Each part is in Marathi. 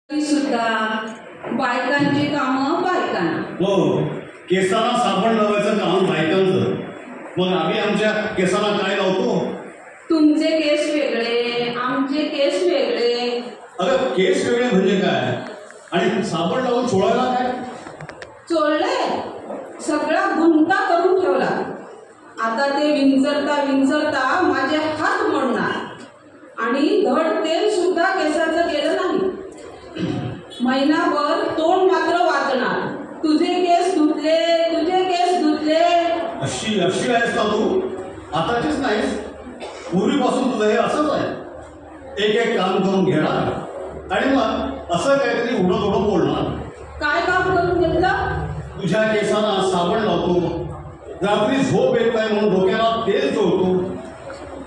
सुद्धा बायकांची कामं बायकांना. हो, केसाला साबण लावायचं काम बायकांचं. मग आम्ही आमच्या केसाला काय लावतो? तुमचे केस वेगळे, आमचे केस वेगळे. अगं केस वेगळे म्हणजे काय? आणि साबण लावून चोळायला काय? चोळले सगळा गुंता करून ठेवला. आता ते विंचरता विंचरता माझे हात मोडणार आणि धड तेल सुद्धा केसाचं गेलं नाही. महिनाभर तोंड मात्र वाजणार, तुझे केस धुतले, तुझे केस धुतले. अशी अशी आहेस का तू? आताचीच नाहीस, पूर्वीपासून तुझं हे असंच आहे. एक एक काम करून घेणार आणि मग असं काहीतरी उडं थोडं बोलणार. काय काम करून घेतलं? तुझ्या केसाला साबण लावतो, रात्री झोप येत नाही म्हणून डोक्याला तेल चोळतो,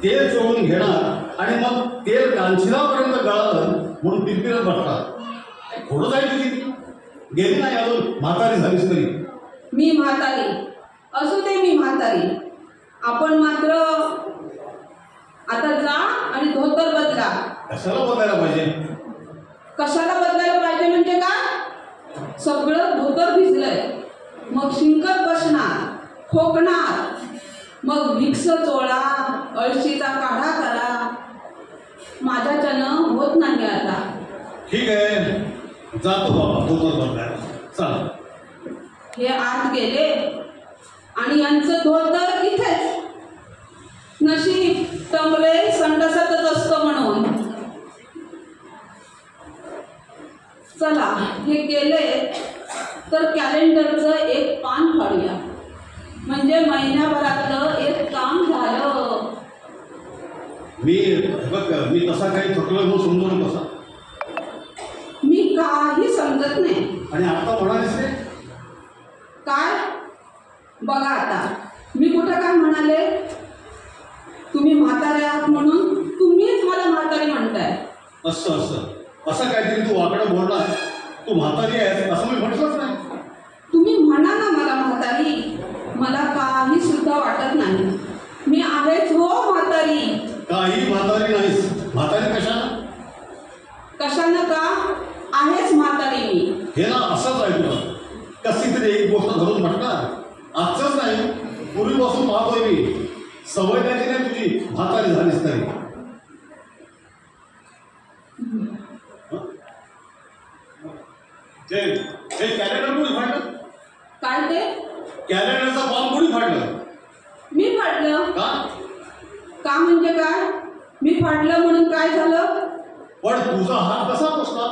तेल चोळून घेणार आणि मग तेल कांशिलापर्यंत गळालं म्हणून पिरपिरत बसतात. थोडं जाईल तुझी, गेली नाही अजून म्हातारी झालीस तरी. मी म्हातारी असू दे, मी म्हातारी. आपण मात्र आता जा आणि धोतर बदला. कशाला बदलायला पाहिजे? कशाला बदलायला पाहिजे म्हणजे काय? सगळं धोतर भिजलंय, मग शिंकत बसणार, खोकणार, मग विक्स चोळा, अळशीचा काढा करा. माझ्याच्यानं होत नाही आता. ठीक आहे, जातो बाबा धोतर बदलायला. चल. हे आत गेले आणि यांचं धोतर इथेच. नशीब टंगले संडासातच असतं म्हणून. चला, हे गेले तर कॅलेंडरचं एक पान काढूया, म्हणजे महिन्याभरातलं एक काम झालं. मी तसा काही थकलो म्हणून समजू नका. मी काही समजत नाही. आणि आता म्हणालीस रे काय? बघा आता मी कुठं काय म्हणाले? तुम्ही म्हातारे आहात म्हणून तुम्हीच मला म्हातारी म्हणताय. असं काहीतरी तू वाकडं बोलणार. तू म्हातारी आहेस असं मी म्हटलंच नाही. तुम्ही म्हणा ना मला म्हातारी, मला काही सुद्धा वाटत नाही. मी आहेच हो म्हातारी. काही म्हातारी नाहीस. म्हातारी कशानं का आहेच म्हातारी मी. हे ना असंच आहे तुला. कशी तरी एक गोष्ट धरून म्हटणार. आजच नाही, पूर्वीपासून पाहतोय मी. सवय त्याची नाही तुझी म्हातारी झालीस तरी. ते कॅलेंडर कोणी फाडलं? काय ते? कॅलेंडरचा पान कोणी फाडलं? मी फाडलं. का म्हणजे काय? मी फाडलं म्हणून काय झालं? पण तुझा हात कसा पोचला?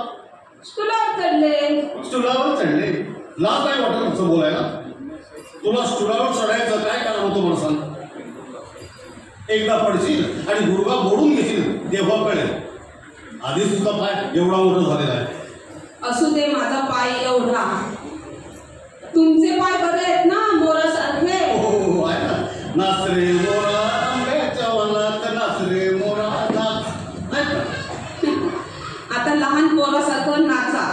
स्टुलावर चढले. स्टुलावर चढले? लाज नाही वाटत तुझं बोलायला? तुला स्टुलावर चढायचं काय कारण होतं मला सांग? एकदा पडशील आणि गुडघा मोडून घेशील तेव्हा कळेल. आधीच तुझा पाय एवढा मोठा झालेला आहे. असू दे माझा पाय एवढा. तुमचे पाय बरे आहेत ना, मोरासारखे? हो आहे ना. नाच रे मोरा आंब्याच्या वनात, नाच रे मोरा नाच. आता लहान पोरासारखं नाचा,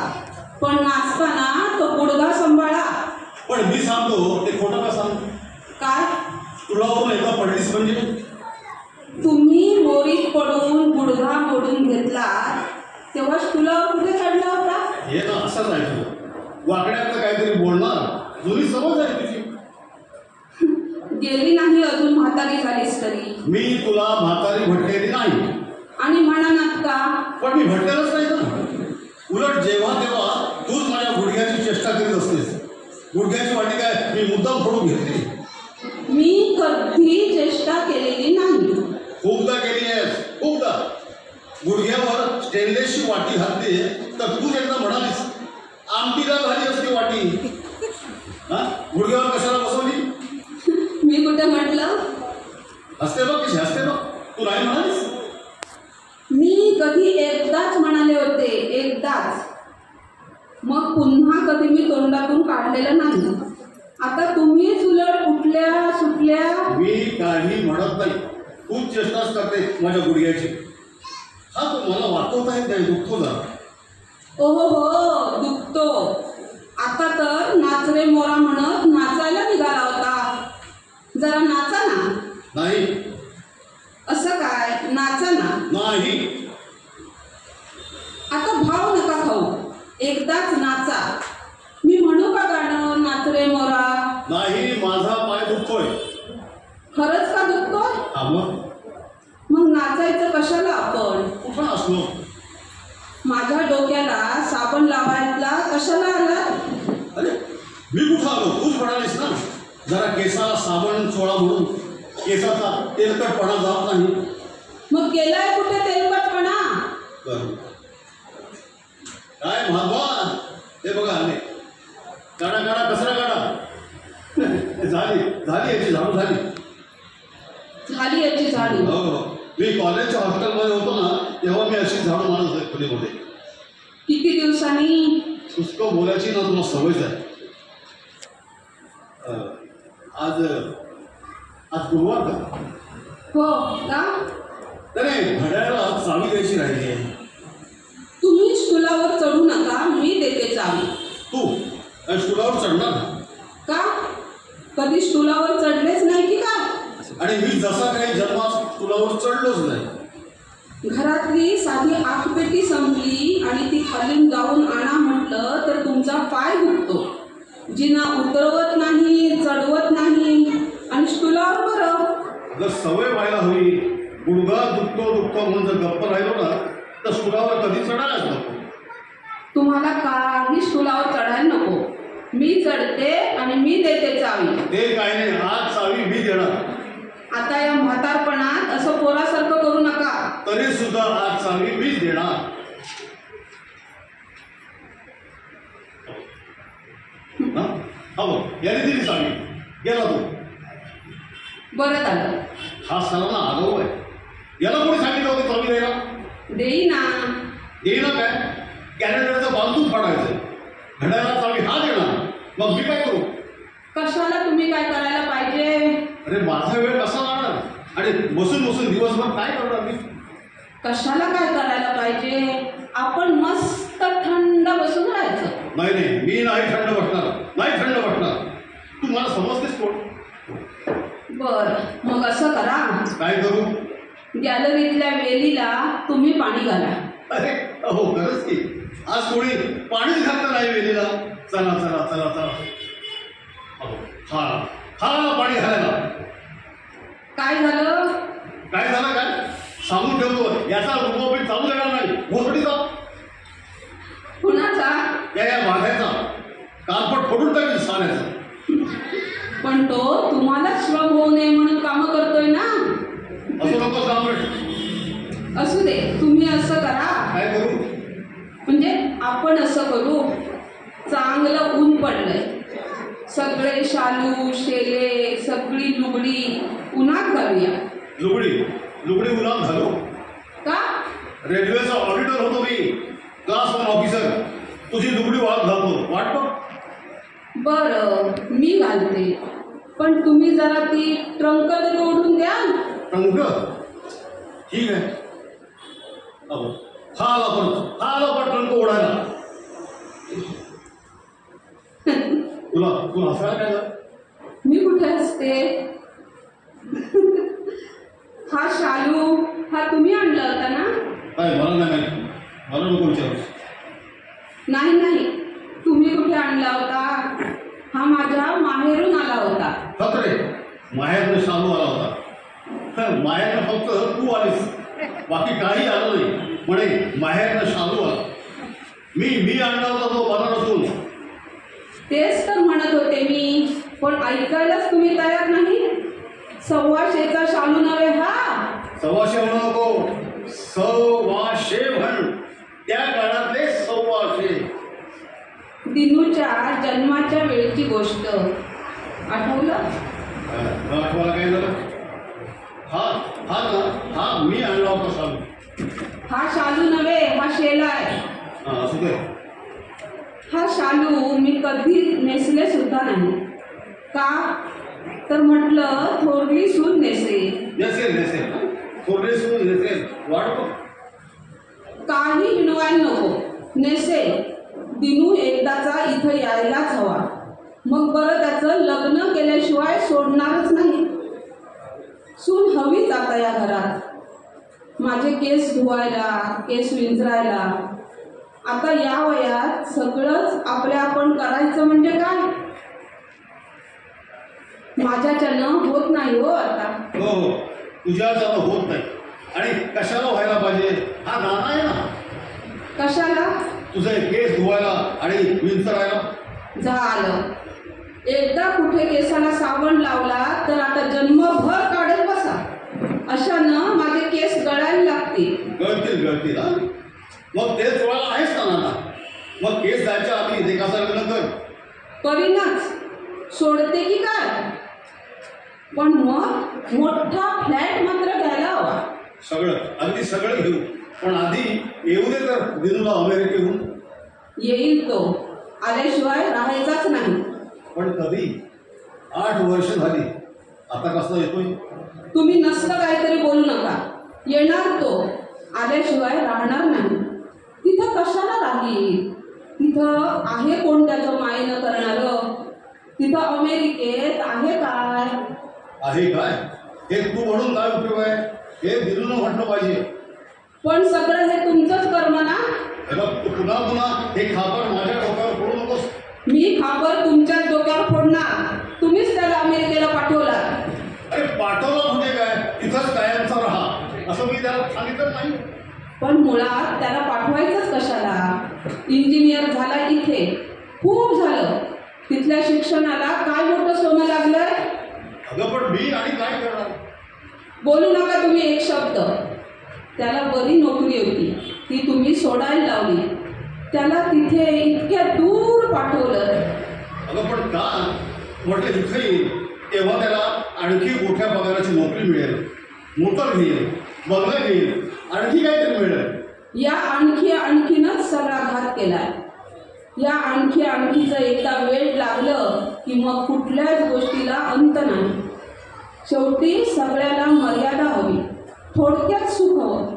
पण नाचताना तो गुडघा सांभाळा. पण मी सांगतो ते खोटं का सांग? काय? तुला एकदा पडलीस म्हणजे? तुम्ही मोरीत पडून गुडघा मोडून घेतला तेव्हा स्टुलावर कुठे चढला होता? हे ना असंच आहे तू. वाकड्यातलं काहीतरी बोलणार. जुनी समज आहे तुझी. गेली नाही अजून म्हातारी झालीस तरी. मी तुला म्हातारी म्हटलेली नाही. आणि म्हणानात का? पण मी म्हटलेलंच नाही ना. उलट जेव्हा तेव्हा तूच माझ्या गुडघ्याची चेष्टा करीत असतेस. गुडघ्याची वाटी काय मी मुद्दाम फोडून घेतली? मी कधी चेष्टा केलेली नाही. खूपदा केली आहेस, खूपदा. गुडघ्यावर स्टेनलेसची वाटी घातली तर तू एकदा म्हणालीस आमटीला झाली असती वाटी. गुडघ्यावर कशाला बसवली? मी कुठे म्हटलं? हसते बघ कशी हसते बघ. तू नाही म्हणालीस? मी कधी एकदाच म्हणाले होते, एकदाच. मग पुन्हा कधी मी तोंडातून काढलेलं नाही. आता तुम्हीच उलट उठल्या सुटल्या. मी काही म्हणत नाही. खूप चेष्टाच करते माझ्या गुडघ्याची. हा तू मला वाचवता येत नाही, दुखतो जरा. हो दुखतो. आता तर नाच रे मोरा म्हणत नाचायला निघाला होता. जरा नाचा ना. नाही. असं काय? नाचा ना. नाही. आता भाव नका खाऊ. एकदाच नाचा. मी म्हणू का गाणं नाच रे मोरा? नाही, माझा पाय दुखतोय. खरंच का दुखतोय? हा मग नाचायचं कशाला आपण? कुठं असलो? माझ्या डोक्याला साबण लावायला कशाला आला? अरे मी कुठं आलो? तूच म्हणालीस ना जरा केसाला साबण चोळा म्हणून. केसाचा तेलकटपणा जात नाही. मग गेलाय कुठे तेलकटपणा? काय भागवान, हे बघा आले. काढा काढा, कचरा काढा. झाली झाली याची झाडू झाली. झाली याची झाडू? हो, मी कॉलेजच्या हॉस्टेलमध्ये होतो ना तेव्हा मी अशी झाडू मारत आहे खोलीमध्ये. किती दिवसांनी? शुष्क बोलायची ना तुला सवयच आहे. आज आज गुरुवार का? हो का? नाही, घड्याळाला चावी द्यायची राहिली आहे. तुम्ही स्टुलावर चढू नका, मी देते चावी. तू स्टुलावर चढणार का? कधी स्टुलावर चढलेच नाही की का? आणि मी जसा काही जन्मात स्टुलावर चढलोच नाही. घरातली साधी आगपेटी संपली आणि ती खाली जाऊन आणा म्हटलं तर तुमचा पाय दुखतो. जिना उतरवत नाही, चढवत नाही आणि स्टुलावर बरं. जर सवय व्हायला हवी, गुडघा दुखतो म्हणून जर गप्प राहिलो ना तर स्टुलावर कधी चढायलाच नको. तुम्हाला काही स्टुलावर चढायला नको. मी चढते आणि मी देते चावी. ते काय नाही, आज चावी मी देणार. आता या म्हातारपणात असं पोरासारखं करू नका. तरी सुद्धा आज चावी मीच देणार. याने दिली चावी, गेला तू. बरं झालं. हा सरांना आगाऊ आहे. याला कोणी सांगितलं होतं चावी द्यायला? देईना. देईना काय? कॅलेंडरचं बांधून फाडायचं. घड्याला चावी हा देणार, मग मी काय करू? कशाला तुम्ही काय करायला पाहिजे? अरे माझा वेळ कसा लागणार? आणि बसून बसून दिवसभर काय करणार मी? कशाला काय करायला पाहिजे? आपण मस्त थंड बसून राहायचं. नाही नाही, मी नाही थंड बसणार, नाही थंड बसणार. तू मला समजतेस कोण? बर, मग असं करा. काय करू? गॅलरीतल्या वेलीला तुम्ही पाणी घाला. अरे हो, खरंच की आज कोणी पाणीच घातलं नाही वेलीला. चला चला चला चला. हा हा, पाणी घालायला. काय झालं? काय झालं? काय सांगून ठेवतो, याचा रुपये चालू देणार नाही. भोसडीचा कुणाचा? या वाघाचा कालपट फोडून टाकेल साऱ्याचा. पण तो तुम्हाला श्रम होऊ नये म्हणून कामं करतोय ना. असं नको सांगू. असू दे, तुम्ही असं करा. काय करू? म्हणजे आपण असं करू. चांगलं ऊन पडलंय, सगळे शालू शेले सगळी लुगडी उन्हात घालूया. लुगडी उन्हात घालू का? रेल्वेचा ऑडिटर होतो मी, क्लास 1 ऑफिसर. तुझी लुगडी वाळत घालतो, वाट बघ. बरं, मी घालते. पण तुम्ही जरा ती ट्रंक तरी ओढून द्या. ट्रंक? ठीक आहे. हा आला पण ट्रंक ओढायला. तुला हसायला काय झालं? मी कुठे असते? हा शालू हा तुम्ही आणला होता ना? काय मला नाही माहिती, मला नको विचारू. नाही, तुम्ही कुठे आणला होता? हा माझ्या माहेरून आला होता. खरे, माहेरनं शालू आला होता. माहेरनं फक्त तू आलीस, बाकी काही आलं नाही. म्हणे माहेरनं शालू आला. मी आणला होता तो बनारसून. तेच तर म्हणत होते मी, पण ऐकायलाच तुम्ही तयार नाही. 125चा शालू नव्हे हा. 125 म्हणू नको, 125 म्हण. त्या काळातले 125. दिनूच्या जन्माच्या वेळची गोष्ट आठवलं? आठवायला काय झालं? हा मी आणला होता शालू. हा शालू नव्हे, हा शेला आहे. असू दे. हा शालू मी कधी नेसले सुद्धा नाही. का? तर म्हटलं थोरली सून नेसेल. थोरली सून नेसेल, वाट बघ. काही हिणवायला नको, नेसेल. दिनू एकदाचा इथं यायलाच हवा. मग बरं, त्याचं लग्न केल्याशिवाय सोडणारच नाही. सून हवीच आता या घरात. माझे केस धुवायला, केस विंचरायला. आता या वयात सगळंच आपल्या आपण करायचं म्हणजे काय? माझ्याच्यानं होत नाही हो आता. हो, तुझ्याच्यानं होत नाही. आणि कशाला व्हायला पाहिजे? हा नाना आहे ना. कशाला? तुझे केस धुवायला आणि विंचरायला. झालं. एकदा कुठे केसाला साबण लावला तर आता जन्मभर काढत बसा. अशानं माझे केस गळायला लागतील. गळतील हा. मग तेच चोळायला आहेस ना नाना. मग केस जायच्या आधी देखाचं लग्न कर. करीनच, सोडते की काय? पण मग मोठा फ्लॅट मात्र घ्यायला हवा. अगदी सगळं घेऊ. पण आधी येऊ दे तर दिनूला अमेरिकेहून. येईल तो, आल्याशिवाय राहायचाच नाही. पण कधी? 8 वर्ष झाली. आता कसं येतोय? तुम्ही नसतं काहीतरी बोलू नका. येणार तो, आल्याशिवाय राहणार नाही. तिथं कशाला राहील? तिथं आहे कोण त्याचं मायनं करणारं? तिथं अमेरिकेत आहे काय? आहे काय? हे तू म्हणून काय उपयोग आहे? हे दिनूनं म्हटलं पाहिजे. पण सगळं हे तुमचंच कर्म ना. हे बघ, तू पुन्हा हे खापर माझ्या डोक्यावर फोडू नकोस. मी खापर तुमच्याच डोक्यावर फोडणार. तुम्हीच त्याला अमेरिकेला पाठवला. अरे पाठवलं म्हणजे काय? तिथंच कायमचा राहा असं मी त्याला सांगितलं नाही. पण मुळात त्याला पाठवायचंच कशाला? इंजिनियर झाला इथे, खूप झालं. तिथल्या शिक्षणाला काय मोठं सोनं लागलंय? अगं पण मी आणि काय करणार? बोलू नका तुम्ही एक शब्द. त्याला बरी नोकरी होती, ती तुम्ही सोडायला लावली. त्याला तिथे इतक्या दूर पाठवलं. अगं पण का? म्हटलं इथं येईल तेव्हा त्याला आणखी मोठ्या पगाराची नोकरी मिळेल, मोटर घेईल, बंगला घेईल, आणखी काहीतरी मिळेल. या आणखीनच सगळा घात केलाय. या आणखीचं एकदा वेळ लागलं की मग कुठल्याच गोष्टीला अंत नाही. शेवटी सगळ्याला मर्यादा हवी. थोडक्यात सुख हवं.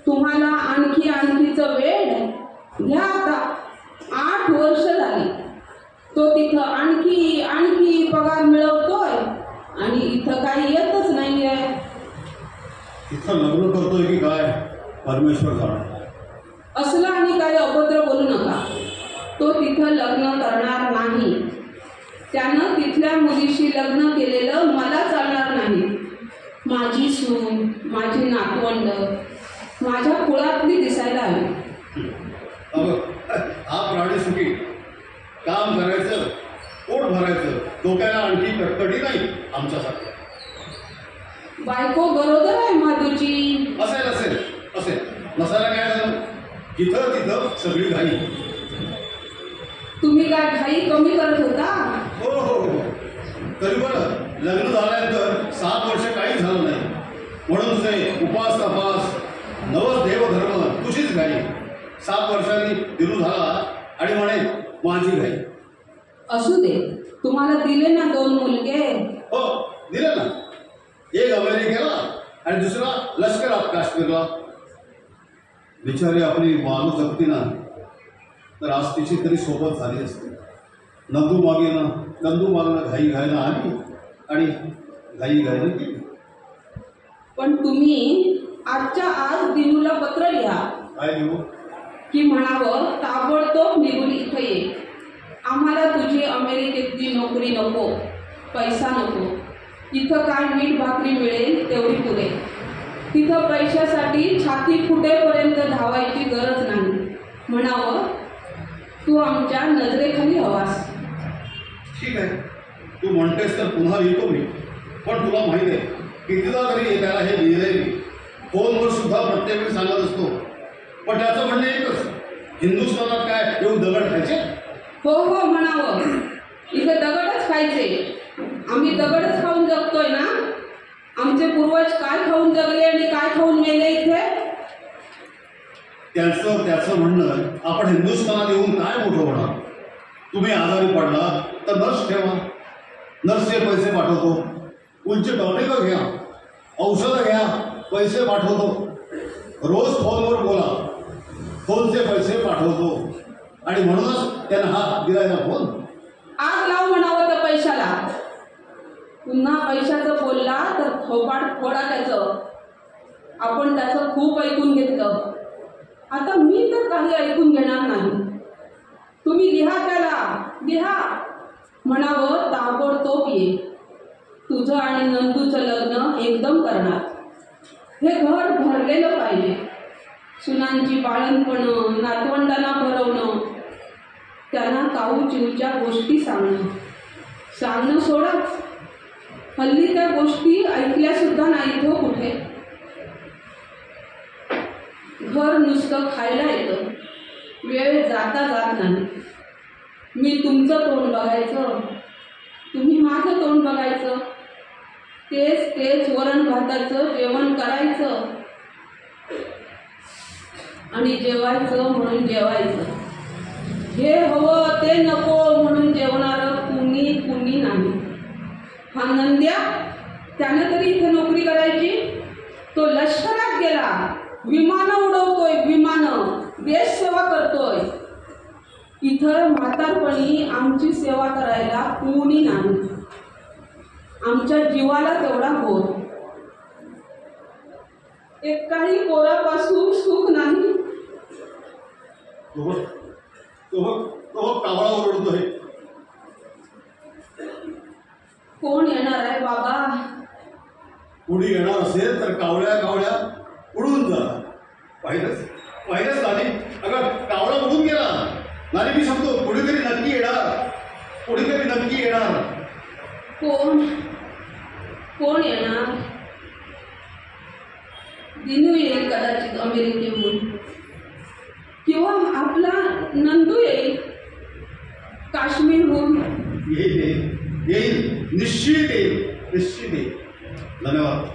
तुम्हाला आणखीचं वेळ घ्या. आता 8 वर्ष झाली. तो तिथं आणखी पगार मिळवतोय आणि इथं काही येतच नाहीये. इथं लग्न करतोय की काय परमेश्वर जाणे. असलं आणि काही अभद्र बोलू नका. तो तिथं लग्न करणार नाही. त्यानं तिथल्या मुलीशी लग्न केलेलं मला चालणार नाही. माझी सून, माझी नातवंड माझ्या कुळातली दिसायला हवी. हा प्राणी सुखी. काम करायचं, पोट भरायचं, डोक्याला आणखी कटकटी नाही आमच्यासाठी. बायको गरोदर आहे माधुची. असेल नसायला काय झालं? तिथं सगळी घाई. तुम्ही काय घाई कमी करत होता? हो. तरी बरं लग्न झाल्यानंतर 7 वर्ष काही झालं नाही म्हणून तुझे उपास तपास नवस देवधर्म तुझीच घाई. 7 वर्षांनी दिनू झाला आणि म्हणे माझी घाई. असू दे, तुम्हाला दिले ना 2 मुलगे. हो दिले ना. एक अमेरिकेला आणि दुसरा लष्करात काश्मीरला. बिचारी आपली माणू जगती ना तर आज तिची तरी सोबत झाली असते. नंदू मागणं घाईनं आली आणि घाईनं गेली. पण तुम्ही आजच्या आज दिनूला पत्र लिहा. काय लिहू? की म्हणावं ताबडतोब निघून इथं ये. आम्हाला तुझी अमेरिकेतली नोकरी नको, पैसा नको. इथं काय मीठ भाकरी मिळेल तेवढी पुरे. तिथं पैशासाठी छाती फुटेपर्यंत धावायची गरज नाही. म्हणावं तू आमच्या नजरेखाली हवास. ठीक आहे, तू म्हणतेस तर पुन्हा लिहितो मी. पण तुला माहीत आहे कितीदा तरी त्याला हे लिहिलंय मी. फोनवर सुद्धा प्रत्येक वेळी सांगत असतो. पण त्याचं म्हणणं एकच, हिंदुस्थानात काय येऊन दगड खायचे? हो म्हणावं. इथे दगडच खायचे. आम्ही दगडच खाऊन जगतोय ना. आमचे पूर्वज काय खाऊन जगले आणि काय खाऊन मेले इथे? त्याचं म्हणणं आपण हिंदुस्थानात येऊन काय मोठं होणार. तुम्ही आजारी पडला तर नर्स ठेवा. नर्सचे पैसे पाठवतो. उंची टॉनिकं घ्या, औषधं घ्या, पैसे पाठवतो. रोज फोनवर बोला, फोनचे पैसे पाठवतो. आणि म्हणूनच त्यानं हा दिलाय ना फोन. आग लाव म्हणावं त्या पैशाला. पुन्हा पैशाचं बोलला तर थोपाड फोडा त्याचं. आपण त्याचं खूप ऐकून घेतलं. आता मी तर काही ऐकून घेणार नाही. तुम्ही लिहा त्याला, लिहा. म्हणावं ताबडतोब ये. तुझं आणि नंदूचं लग्न एकदम करणार. हे घर भरलेलं पाहिजे. सुनांची बाळणपणं, नातवंडांना भरवणं, त्यांना काऊ चिवच्या गोष्टी सांगणं सोडा. हल्ली त्या गोष्टी ऐकल्या सुद्धा नाहीत हो कुठे. घर नुसतं खायला येतं, वेळ जाता जात नाही. मी तुमचं तोंड बघायचं, तुम्ही माझं तोंड बघायचं. तेच वरण भाताचं जेवण करायचं आणि जेवायचं म्हणून जेवायचं. हे हवं ते नको म्हणून जेवणारं कुणी नाही. हा नंद्या, त्यानं तरी इथे नोकरी करायची. तो लष्करात गेला, विमानं उडवतोय, विमानं, देश सेवा करतोय. इथं म्हातारपणी आमची सेवा करायला कुणी नाही. आमच्या जीवाला तेवढा बोर. एक काही पोरापासून सुख नाही. तो कावळा ओरडतोय. कोण येणार आहे बाबा? उडी येणार असेल तर कावळ्या उडून जा. पाहिलंच नानी, अगं कावळा उडून गेला. नानी मी सांगतो, कुणीतरी नक्की येणार. कोण येणार? दिनू येईल कदाचित अमेरिकेहून, किंवा आपला नंदू येईल काश्मीरहून. येईल, निश्चित येईल. धन्यवाद.